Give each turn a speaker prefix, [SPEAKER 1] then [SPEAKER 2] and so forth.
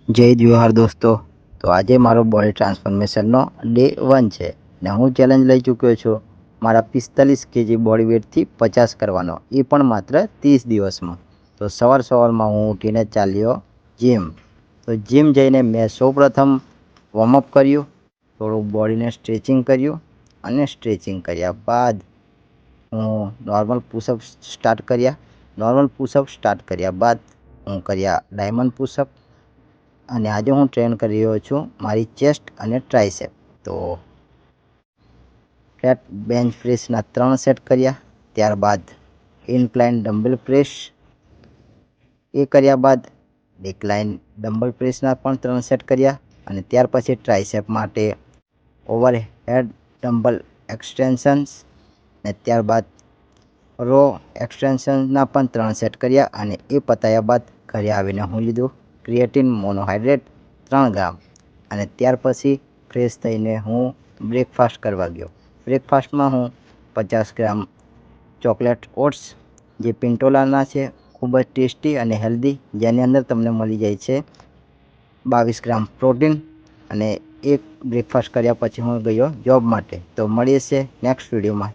[SPEAKER 1] જય જવાહર દોસ્તો. તો આજે મારો બોડી ટ્રાન્સફોર્મેશનનો ડે 1 છે ને હું ચેલેન્જ લઈ ચૂક્યો છું મારા 45 કેજી બોડી વેટથી 50 કરવાનો, એ પણ માત્ર 30 દિવસમાં. તો સવારમાં હું ઉઠીને ચાલ્યો જીમ. તો જીમ જઈને મેં સૌપ્રથમ વોર્મઅપ કર્યું, થોડું બોડીને સ્ટ્રેચિંગ કર્યું અને સ્ટ્રેચિંગ કર્યા બાદ હું નોર્મલ પુશઅપ સ્ટાર્ટ કર્યા બાદ હું કર્યા ડાયમંડ પુશઅપ. અને આજે હું ટ્રેન કરી રહ્યો છું મારી ચેસ્ટ અને ટ્રાઇસેપ. તો ફ્લેટ બેન્ચ પ્રેસના 3 સેટ કર્યા, ત્યારબાદ ઇન્ક્લાઇન ડમ્બલ પ્રેસ એ કર્યા બાદ ડિક્લાઇન ડમ્બલ પ્રેસના પણ 3 સેટ કર્યા અને ત્યાર પછી ટ્રાઇસેપ માટે ઓવરહેડ ડમ્બલ એક્સટેન્શન્સ ને ત્યારબાદ રો એક્સટેન્શન્સના પણ 3 સેટ કર્યા. અને એ પતાયા બાદ ઘરે આવીને હું લીધું ક્રિએટિન મોનોહાઇડ્રેટ 3 ગ્રામ અને ત્યાર પછી ફ્રેશ થઈને હું બ્રેકફાસ્ટ કરવા ગયો. બ્રેકફાસ્ટમાં હું 50 ગ્રામ ચોકલેટ ઓટ્સ જે પિન્ટોલાના છે, ખૂબ જ ટેસ્ટી અને હેલ્ધી, જેની અંદર તમને મળી જાય છે 22 ગ્રામ પ્રોટીન. અને એક બ્રેકફાસ્ટ કર્યા પછી હું ગયો જોબ માટે. તો મળીએ છે નેક્સ્ટ વિડીયોમાં.